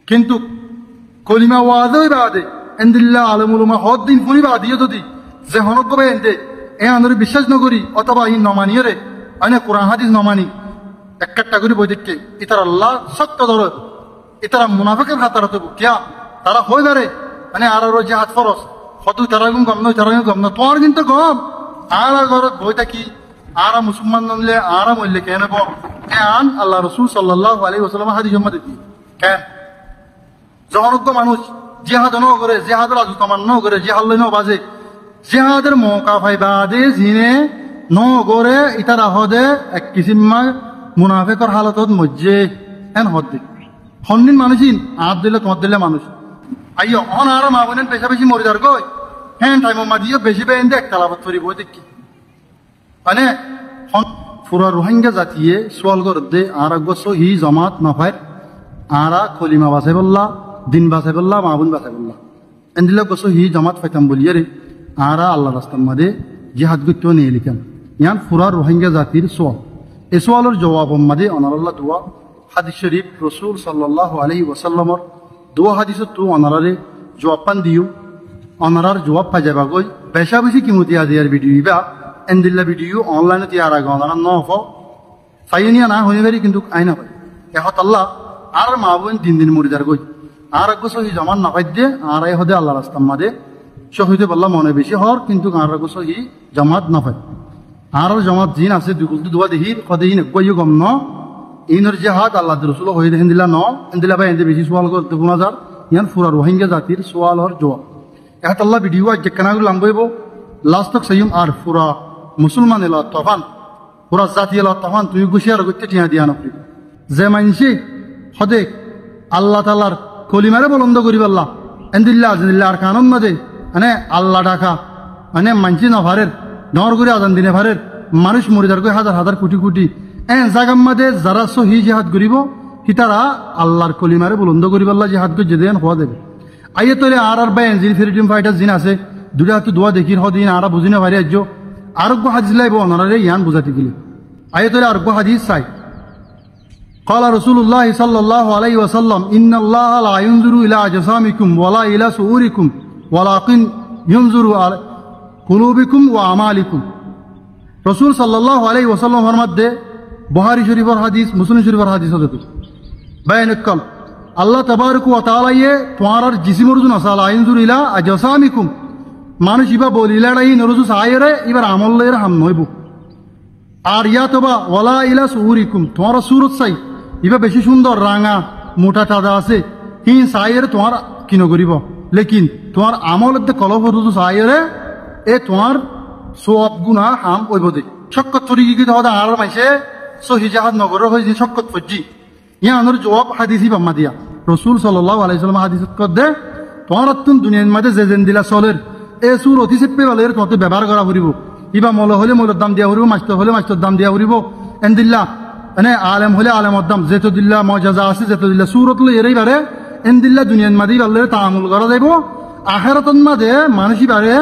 কিন্তু কলিমা ওয়াজই বাদে এন্দিল্লা আলমুলমা হদ দিন ফুনি বাদিয়ে যদি যে হনকবে এন্দে এ আন্দরে বিশ্বাস নকরি অথবা ই নমানিয়ে রে আনে কোরআন হাদিস নমানি একটা করে বই দেখতে ইতার আল্লাহ সত্য ধরে ইতারা মুনাফিকের হাতারা তো কিয়া তারা হই পারে মানে আর জিহাদ ফরজ হতু তারা গম ন তোমার কিন্তু গম আর ঘরত বই থাকি আর মুসলমান নলে আর মল্লে কেন কেন আল্লাহ রসুল সাল্লাল্লাহু আলাইহি ওয়াসাল্লাম হাদিস সম্মত দি কেন জহরজ্ঞ মানুষ জিহাদ ন করে জিহাদের আজ তোমার ন করে জিহাদ লই ন বাজে জিহাদের মৌকা ফাইবাদে জিনে ন করে ইতারা হদে এক কিসিমা মুনাফিকর হালতত মজ্জে এন হদ দি হন্নিন মানুষিন আপ দিলে তোমার দিলে মানুষ আইও অন আর মা বোনেন পেশা বেশি মরে যার গই হ্যাঁ টাইম মাদিও বেশি বেন দেখ তালাবাত করি বই দেখি মানে পুরা রোহিঙ্গা জাতিয়ে সোয়াল করতে আর আগসো হি জমাত নফায় আরা কলিমা বাসাই বললা দিন বাসাই বললা মা বোন বাসাই বললা এন্দিলা গসো হি জমাত ফাইতাম বলিয়ে রে আরা আল্লাহ রাস্তার মাঝে জিহাদ গুত্ত নিয়ে লিখান ইয়ান পুরা রোহিঙ্গা জাতির সোয়াল এ সোয়ালের জবাব মাঝে অনারাল্লাহ দোয়া হাদিস শরীফ রসুল সাল্লাল্লাহু আলাইহি ওয়াসাল্লামর দোয়া হাদিসত তো অনারারে জবাব পান দিও অনারার জবাব পাই যাবা গই বেশা বেশি কিমতি আজিয়ার ভিডিও ইবা এন্দিল্লা ভিডিও অনলাইনে তিয়ার আগে অনারা ন হ ফাইনিয়া না হয়ে পারি কিন্তু আইনা পাই এহত আল্লাহ আর মা বোন দিন মরে যার গই আর আগে সহি জমান না পাই দিয়ে আর এই হদে আল্লাহ রাস্তার মাঝে শহীদে বললাম মনে বেশি হর কিন্তু আর আগে সহি জমাত না পাই আর জমাত জিন আছে দুগুলতে দোয়া দেখি কদে ইন কইও গম ন ইনর জিহাদ আল্লাহ রসুল হয়ে দেখেন দিলা ন এন্দিলা ভাই এন্দে বেশি সোয়াল করতে গুণা যার ইয়ান পুরা রোহিঙ্গা জাতির সোয়াল হর জবাব এহাত আল্লাহ ভিডিও আজ কেনাগুলো লাম্বইব লাস্ট তক সহিম আর পুরা মুসলমান এলা তফান পুরা জাতি এলা তফান তুমি গুছিয়ার করতে টিয়া দিয়া নকরি যে মানসি হদে আল্লাহ তালার কলিমারে বলন্দ করি পাল্লা এন্দিল্লা আজিল্লা আর কানন মাঝে মানে আল্লাহ ডাকা মানে মানসি না ভারের ডর করে আজান দিনে ভারের মানুষ মরে যার হাজার হাজার কোটি কোটি জাগার মাঝে যারা সহি জিহাদ করিব হিতারা আল্লাহর কলিমারে বলন্দ করি পাল্লা জিহাদ করে যেদিন হওয়া দেবে আইয়ে তোলে আর বাই এনজিল ফ্রিডম ফাইটার জিন আছে দুটা হাতে দোয়া দেখির হদিন আর বুঝি না ভারি আজ্য আরোগ্য হাদিস লাইব অনারে ইয়ান বুঝাতে গেলে আইয়ে তোলে আরোগ্য হাদিস চাই قال رسول الله صلى الله عليه وسلم إن الله لا ينظر إلى أجسامكم ولا إلى صوركم ولكن ينظر إلى قلوبكم وأعمالكم رسول صلى الله عليه وسلم ফরমাতে বুখারী শরীফের হাদিস মুসলিম শরীফের হাদিস হতে বায়ান কল আল্লাহ তাবারক ওয়া তাআলা তোমার জিসিমর জন্য আসালা আইনজুর ইলা আজসামিকুম মানুষ ইবা বলিলাড়াই নরজু সায়রে এবার আমল লয়ের হাম নইব আর ইয়া তোবা ওয়ালা ইলা সুহুরিকুম তোমার সুরত চাই ইবা বেশি সুন্দর রাঙা মোটা তাজা আছে হিন সায়রে তোমার কিন করিব লেকিন তোমার আমল কলব রজু সায়রে এ তোমার সব গুনাহ হাম হইব দে শক্কত তরিকি কি দাদা আর মাইছে সহি জাহাদ নগর হইছে শক্কত ফজি ইয়ানোর জবাব হাদিসি বাম্মা দিয়া রসুল সাল্লাল্লাহু আলাইহি ওয়াসাল্লাম হাদিসত কদে তোমার তুন দুনিয়ার মাঝে যে যেন দিলা চলের এ সুর অতি চেপে বালের তোমাকে ব্যবহার করা ফুরিব ইবা মল হলে মলের দাম দিয়া ফুরিব মাস্ত হলে মাস্তর দাম দিয়া ফুরিব এন্দিল্লা মানে আলেম হলে আলেমর দাম যেত দিল্লা মজাজা আছে যেত দিল্লা সুরত লো এরই বারে এন্দিল্লা দুনিয়ার মাঝে বালের তামুল করা যাইব আখেরাতন মাঝে মানুষই বারে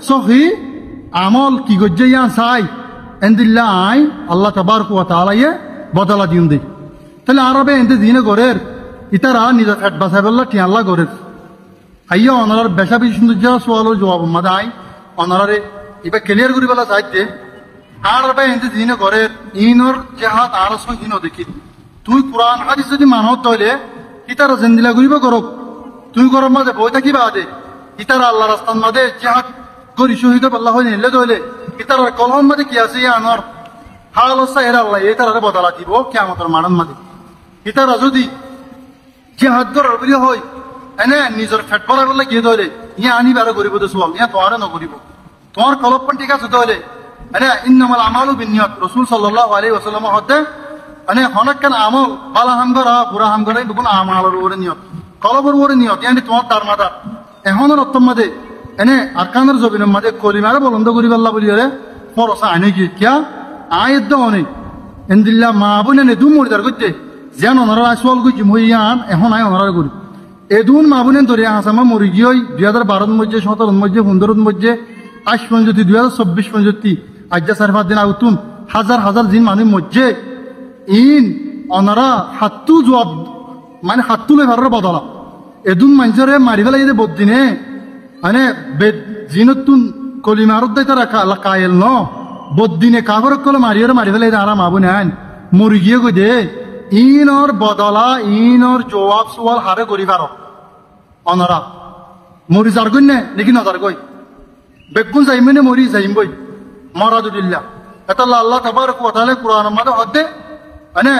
সহি আমল কি গজ্জে ইয়া চাই এন্দিল্লা আই আল্লাহ তাবারক ওয়া তাআলা বদলা দিন দেই তাহলে আরবে এনতে দিনে গরের ইতারা নিজের ফ্যাট বাসাই বললা টিয়াল্লা গরের আইয়া অনারার বেশা বেশি সৌন্দর্য সোয়ালোর জবাব মাদাই অনারারে এবার ক্লিয়ার করি বলা চাইতে আরবে এনতে দিনে গরের ইনর জাহাদ আরস ইন দেখি তুই কোরআন হাদিস যদি মানত তইলে ইতারা জেন্দিলা করিব করক তুই গরম মাঝে বই থাকিবা আদে ইতারা আল্লাহ রাস্তার মাঝে জাহাদ করি শহীদ আল্লাহ হয়ে নিলে তইলে ইতারার কলম মাঝে কি আছে আনর হালসা এর আল্লাহ ইতারারে বদলা দিব কিয়ামতের মানন মাঝে ইতারা যদি জিহাদ করার বলি হয় এনে নিজের ফেট পড়া বলে গিয়ে ধরে ইয়া আনি বারো করিব তো সোয়াল ইয়া তোমারে নকরিব তোমার কলপন ঠিক আছে তাহলে এনে ইন্নামাল আমালু বিন্নিয়াত রাসূল সাল্লাল্লাহু আলাইহি ওয়াসাল্লাম হতে এনে হনকান আমল বালা হাম করা পুরা হাম করে দুগুণ আমালের উপরে নিয়ত কলবের উপরে নিয়ত ইয়ানি তোমার তার মাথা এখনের অত্তম মাঝে এনে আরকানের জবিনের মাঝে কলিমারে বলন্দ করিব আল্লাহ বলি রে পরসা আনে কি কিয়া আয়াত অনেক এন্দিল্লা মা বনে নে দু মরিদার করতে যেন ওনারা আসল গুজি মইয়ান এখন আয় ওনারা করি এদুন মাবুনেন ধরে আসামা মরি গিয়ে 2012 মধ্যে 17 মধ্যে 15 মধ্যে 8 পঞ্জতি 2024 পঞ্জতি আজ্জা 4-5 দিন আউতুন হাজার হাজার জিন মানুষ মধ্যে ইন ওনারা হাতু জবাব মানে হাত তুলে ভারের বদলা এদুন মানুষের মারি ফেলাই যে বদিনে মানে জিনতুন কলিমারত দেয় তারা কায়েল ন বদিনে কাগর কলে মারি ফেলাই যে আরাম আবু নেন মরি গিয়ে কই দে ইনর বদলা ইনর জবাব সোয়াল হারে করি পারো অনরা মরি যার গই নে নাকি নজার গই বেগুন যাইমেনে মরি যাইম বই মরাদুলিল্লাহ এটা আল্লাহ তাবারক ওয়া তাআলা কুরআনের মধ্যে হদে মানে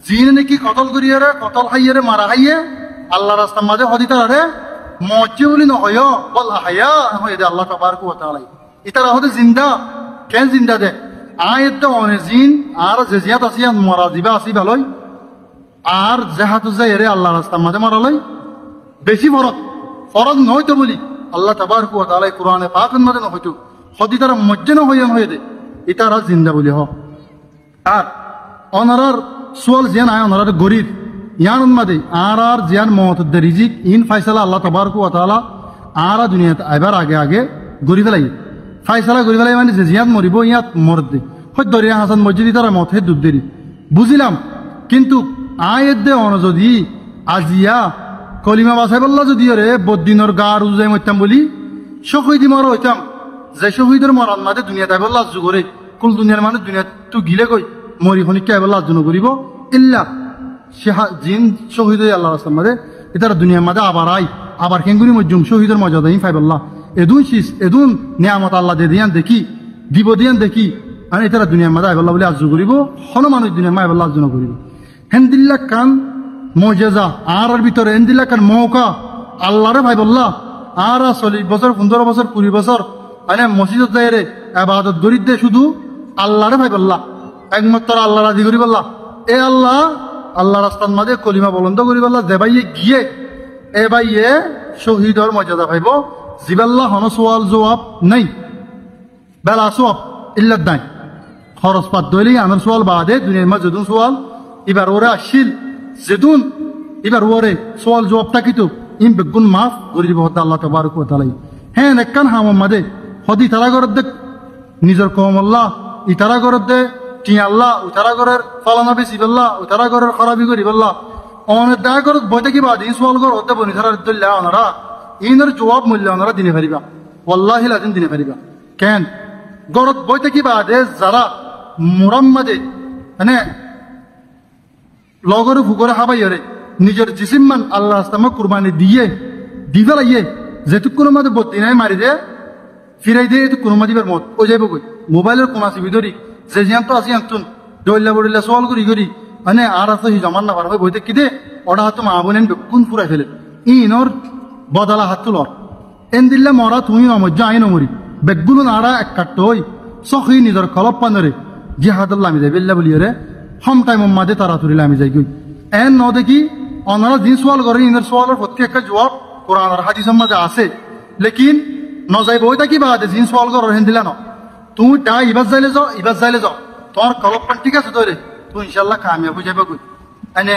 জিন নাকি কতল করিয়ারে কতল হাইয়ারে মারা হাইয়ে আল্লাহ রাস্তার মাঝে হদিতারে মজ্জে বলি নহয় বল আহয়া হয় দে আল্লাহ তাবারক ওয়া তাআলা ইতারা হদে জিন্দা কেন জিন্দা দে আয়াত অনে জিন আর জেজিয়াত আসিয়া মরা দিবা আসি ভালই আর জাহাতু যাইরে আল্লাহ রাস্তার মাঝে মারালই বেশি ফরজ নয়তো বলি আল্লাহ তাবারক ওয়া তাআলা কুরআনে পাকের মধ্যে নহয়তো হদিতারা মজ্জে নহয় হয়ে দে ইতারা জিন্দা বলি হ আর অনারার সোয়াল জিয়ান আয় অনারার গরিব ইয়ান উন্মাদে আর জিয়ান মহত রিজিক ইন ফাইসালা আল্লাহ তাবারক ওয়া তাআলা আর দুনিয়াতে আইবার আগে আগে গরি ফেলাই ফাইসালা গরি ফেলাই মানে যে জিয়ান মরিব ইয়াত মরদে হয়তো দরিয়া হাসান মসজিদ তারা মত হে দুধ দেরি বুঝিলাম কিন্তু আয়ের দে অন যদি আজিয়া কলিমা বাসাই বললা যদি রে বদিনর গার উজাই মরতাম বলি শহীদ মর হইতাম যে শহীদের মরান মাঝে দুনিয়াতে বললা যুগরে কুল দুনিয়ার মানে দুনিয়া তো গিলে কই মরি খনিকে বললা জন্য করিব ইল্লা জিন শহীদ আল্লাহ রাস্তার মাঝে এটার দুনিয়ার মাঝে আবার কেঙ্গুরি মজ্জুম শহীদের মর্যাদা ফাইবল্লাহ এদুন শীষ এদুন নিয়ামত আল্লাহ দে দিয়ান দেখি দিব দিয়ান দেখি আর এটারা দুনিয়ার মাঝে আইবল্লাহ বলে আজ করিব হন মানুষ দুনিয়ার মা আইবল্লাহ জন্য করিব হেন্দিল্লা কান মজেজা আর ভিতরে হেন্দিল্লা কান মৌকা আল্লাহরে ভাইবল্লাহ আর 40 বছর 15 বছর 20 বছর মানে মসজিদত যাইরে ইবাদত গরিদ্দে শুধু আল্লাহরে ভাইবল্লাহ একমাত্র আল্লাহ রাজি করি বললা এ আল্লাহ রাস্তার মাঝে কলিমা বলন্দ করি বললা দেবাইয়ে গিয়ে এ বাইয়ে শহীদর মর্যাদা পাইব জিবাল্লাহ হন সোয়াল জবাব নাই বেলা সোয়াব ইল্লাদ নাই খরচ পাত দইলি আমার সোয়াল বাদে দুনিয়ার মাঝে যেদুন সোয়াল এবার ওরে আসিল যেদুন এবার ওরে সোয়াল জবাব থাকিত ইম বেগুন মাফ করি দিব আল্লাহ তাবারক ওয়া তাআলা হ্যাঁ নেকান হাম মাদে হদি তারা গরদ দে নিজের কম আল্লাহ ইতারা গরদ দে টি আল্লাহ উতারা গরের ফলানা বেশি বললাহ উতারা গরের খরাবি করি বললাহ অনেক দয়া করত বইতে কি বাদ সোয়াল গর হতে বনি তারা দিল্লা ওনারা ইনের জবাব মূল্য ওনারা দিনে পারিবা ওয়াল্লাহি লাজিম দিনে পারিবা কেন গরত বইতে কি বাদে যারা মুরাম্মাদে মানে লগরে ফুকরে হাবাইরে নিজের জিসিমান আল্লাহ রাস্তামা কুরবানি দিয়ে দিবেলাইয়ে যেটুক কোনো মাঝে বত্তি নাই মারি দে ফিরাই দিয়ে এটুক কোনো মাঝে মত ও যাইব কই মোবাইলের কোন আসি ভিতরি যে জিয়ান তো আসি আন্তন দইল্লা বড়িল্লা সোয়াল করি মানে আর আছে হি জমান না পারবে বইতে কি দে ওটা হাত মা বোনেন কোন ফুরাই ফেলে ইনর বদলা হাত তুলর এন দিল্লা মরা তুমি নমজ্জা আই নমরি বেগুলো নাড়া এক কাট্ট হই সখি নিজের কলপ পানরে জিহাদুল্লাহ আমি যাই বেল্লা বলিয়ে হম টাইম মাদে তারা তুরিলে আমি যাই গই এন ন দেখি অনারা দিন সোয়াল করে ইনের সোয়ালের প্রত্যেকটা জবাব কোরআন আর হাদিসের মাঝে আছে লেকিন নজাই বইটা কি বাদে জিন সোয়াল করার হেন দিলা ন তুমি তা ইবাস যাইলে যাও তোমার কলপান ঠিক আছে তোরে তুই ইনশাল্লাহ কামিয়াব হয়ে যাবে কই এনে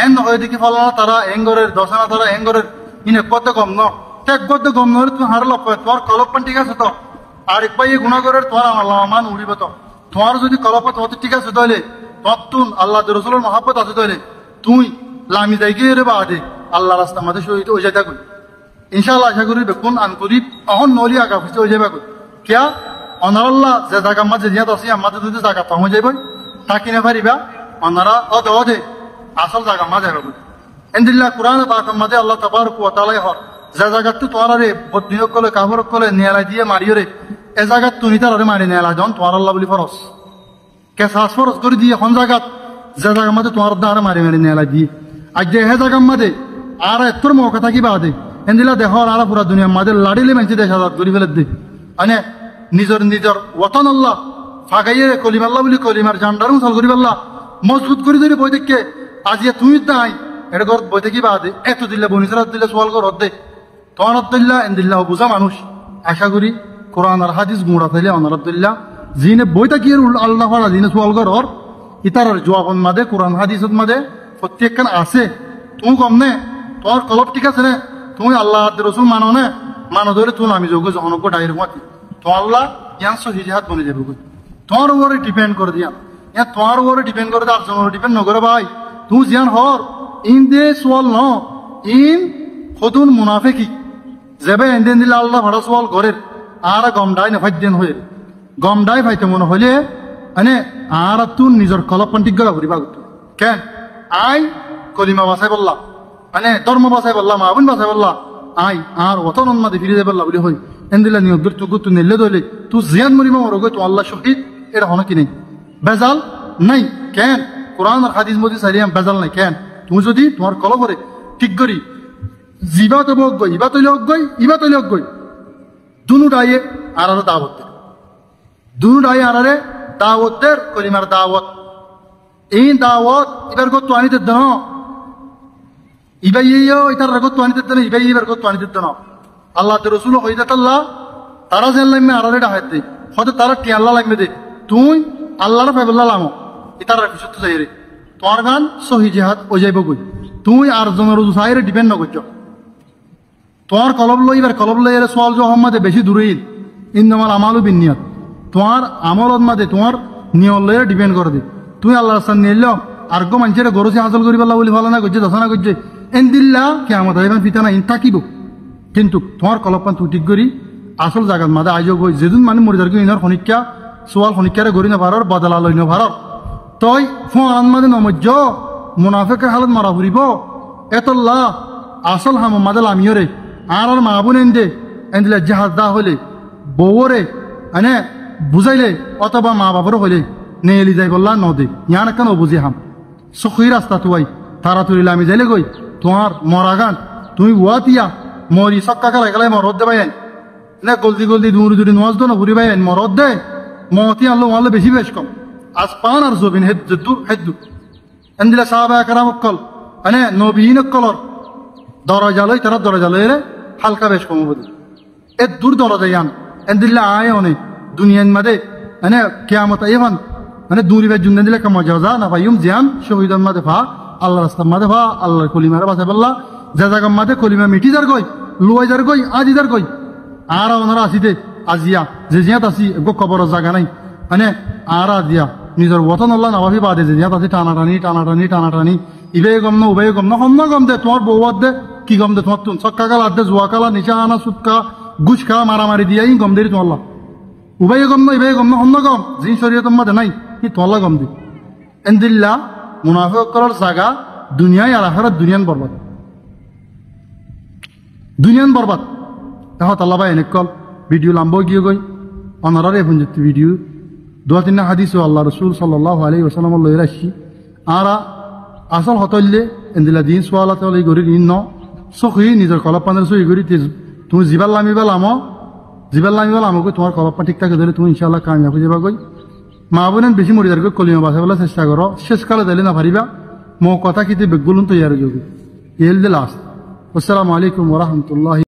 এন হয় দেখি ফলানা তারা এঙ্গরের দশনা তারা এঙ্গরের ইনে কত কম ন টেক কত কম নরে তুই হার লপ তোমার কলপান ঠিক আছে তো আর একবার এই গুণাগরের তোমার আল্লাহ মান উড়িব তো তোমার যদি কলপাত হতে ঠিক আছে তাহলে তোমার তুন আল্লাহ রসুলের মহাব্বত আছে তাহলে তুই লামি যাই গিয়ে রে বাদে আল্লাহ রাস্তা মাঝে শহীদ হয়ে যাই থাকুন ইনশাআল্লাহ আশা করি বেকুন আন করি অহন নলি আগা ফুসতে হয়ে যাবে কিয়া অনারাল্লাহ যে জায়গা মাঝে জিয়াত আছে আমাদের যদি জায়গা পাওয়া যাইব তাকি না পারিবা অনারা অদে আসল জায়গা মাঝে যাবে এন্দিল্লাহ কোরআন পাকের মাঝে আল্লাহ তাবারক ওয়া তাআলা হর যে জায়গাতে তোরা রে বদিয়ক কলে কাফরক কলে নিয়ালাই দিয়ে মারিও রে এ জায়গা তুমি তারে মারি নিয়ালা জন তোমার আল্লাহ বলি ফরজ কে সাস ফরজ করে দিয়ে কোন জায়গা যে জায়গা মাঝে তোমার দ্বারা মারি নিয়ালাই দিয়ে আজ যে হে জায়গা মাঝে আর এতর মৌকা থাকি বাদে এন্দিলা দেহর আর পুরা দুনিয়ার মাঝে লাড়িলে মানছি দেশ আজাদ করি ফেলে দে মানে নিজের ওয়াতান আল্লাহ ফাগাইয়ে কলিম আল্লাহ বলি কলিমার জান্ডার মুসল করি আল্লাহ মজবুত করে ধরে বই দেখে আজিয়া তুমি তাই এটা ঘর বই দেখি বাদে এত দিল্লা বনিসরাত দিল্লা সোয়াল কর হদ্দে তোমার আব্দুল্লাহ এন্দিল্লাহ বুঝা মানুষ আশা করি কোরআন আর হাদিস গুঁড়া থাইলে অনার আব্দুল্লাহ জিনে বই থাকি আল্লাহ জিনে সোয়াল কর ইতার জবাবন মাদে কোরআন হাদিসত মাদে প্রত্যেকখান আছে তুমি কম নে তোমার কলব ঠিক আছে নে তুমি আল্লাহ রসুল মানো নে মানো ধরে তুমি আমি যোগ্য জনক ডাইর মাতি তোমার আল্লাহ ইয়ান সহিজাত বনে যাবে তোমার উপরে ডিপেন্ড করে দিয়া তোমার উপরে ডিপেন্ড করে আর জনের ডিপেন্ড নকরে ভাই তুমি জিয়ান হর ইন দে সোয়াল ন ইন খতুন মুনাফিকি যেবে এন্দেন দিলে আল্লাহ ভাড়া সোয়াল করের আর গমডাই না ফাইদেন হয়ে গমডাই ফাইতে মনে হলে মানে আর তুন নিজের কলপন্টিক গলা ঘুরিবা কেন আই কলিমা বাসাই বললা মানে ধর্ম বাসাই বললা মাহবুন বাসাই বললা আই আর অতন মাদে ফিরে যাই বললা বলে হই এন্দিলা নিয়ত তুকু তুই নেলে দইলে তুই জিয়ান মরিমা মরগই তো আল্লাহ শহীদ এটা হন কি নেই বেজাল নাই কেন কোরআন আর হাদিস মধ্যে সারিয়াম বেজাল নাই কেন তুমি যদি তোমার কল করে ঠিক করি জিবা তো বকগই ইবা তৈলে অগই ইবা তৈলে অগই দুনু ডাইয়ে আর আর দাওয়াত দুনু ডাইয়ে আর আরে দাওয়াতের কলিমার দাওয়াত এই দাওয়াত এবার কত আনিতে দেন ইবাই এটার কত আনিতে দেন ইবাই এবার কত আনিতে দেন আল্লাহ তো রসুল হইদাতাল্লাহ তারা যে লাগবে আর আরে ডাহাত দে হয়তো তারা টি আল্লাহ লাগবে দে তুই আল্লাহর ফাইবুল্লাহ লামো এটার সত্য যাই রে তোমার গান সহি জেহাদ ও যাইব কই তুই আর জনের সাইরে ডিপেন্ড না করছ তোমার কলব লই এবার কলব লই এর সোয়াল জহম্মাদে বেশি দূরে ইন্নামাল আমালু বিনিয়াত তোমার আমলত মাদে তোমার নিয়ত লইরে ডিপেন্ড করে দে তুই আল্লাহর সান নিল আর গো মানুষের গরসে হাসল করি পাল্লা বলি ভালো না করছে দশনা করছে এন দিল্লা কেমন এবার পিতা না ইন থাকিব কিন্তু তোমার কলপান তুই ঠিক করি আসল জায়গার মাদে আয়োগ হই যেদিন মানে মরে যার ইনার খনিকা সোয়াল খনিকারে গড়ি না ভারর বদলা লই না ভারর তই ফোন মাদে নমজ্জ মুনাফিকের হালত মারা ফুরিব এতল্লা আসল হাম মাদাল আমিও আর আর মাহবুন এনদিলে জাহাজ দা হলে বউরে এনে বুঝাইলে অথবা মা বাবারও হইলে নেলি যাই বললা নদে ইয়ান কেন বুঝি হাম সুখী রাস্তা তুই তারা তুলিলে আমি যাইলে গই তোমার মরা গান তুমি ওয়াতিয়া মরি সক্কা খেলা গেলাই মরদ দে বাইন না গলদি গলদি দূরি দূরি নজ দো না ঘুরি বাইন মরদ দে মতি আল্লাহ আল্লাহ বেশি বেশ কম আজ পান আর জবিন হেদ্দু হেদ্দু এনদিলে সাহাবা একরাম কল এনে নবীন কলর দরজা লই তারা দরজা লই রে হালকা বেশ কম বলি এ দূর দরজা ইয়ান এনদিল্লা আয় অনেক দুনিয়ার মাদে মানে কিয়ামত আইবান মানে দূরি বে জুন দিলে কাম যাওয়া না ভাইম জিয়ান শহীদের মাদে ভা আল্লাহ রাস্তার মাদে ভা আল্লাহর কলিমার বাসা বললা যে জায়গার মাদে কলিমা মিটি যার গই লুয়াই যার গই আজি যার গই আর ওনারা আসিতে আজিয়া যে জিয়াত আসি গো কবরের জায়গা নাই মানে আর আজিয়া নিজের ওতন আল্লাহ নাবাবি বাদে যে জিয়াত আসি টানাটানি টানাটানি টানাটানি ইবে গম না উবে গম না হম না গম দে তোমার বউয়াত দে কি গম দে তোমার তুন সক্কা কালা দে জুয়া কালা নিচা আনা সুৎকা গুছ খা মারামারি দিয়াই গম দেরি তোমার উবাই গম না ইবাই গম না হম না গম যে শরীয়ত মাদে নাই কি তোলা গম দি এনদিল্লা মুনাফিক করার জায়গা দুনিয়ায় আর আখিরাত দুনিয়ান বরবাদ দুনিয়ান বরবাদ এখন আল্লাহ ভাই এনে কল ভিডিও লাম্ব গিয়ে গই অনারারে এখন যেতে ভিডিও দোয়া তিন হাদিস আল্লাহ রসুল সাল্লাল্লাহু আলাইহি ওয়াসাল্লাম লই রাখছি আর আসল হতইলে এনদিলা দিন সোয়ালা তলে গরি নিন সখি নিজের কলপানের সই গরি তুমি জিবাল লামিবাল আমো তোমার কলপা ঠিকঠাক দিলে তুমি ইনশাআল্লাহ কামিয়াব হয়ে যাবা গই মা বোনেন বেশি মরি যার কলিমা বাসা বলা চেষ্টা করো শেষকালে দিলে না পারিবা মো কথা কিতে বেগুলুন তৈরি যাবে এল দে লাস্ট আসসালামু আলাইকুম ওয়া রাহমাতুল্লাহি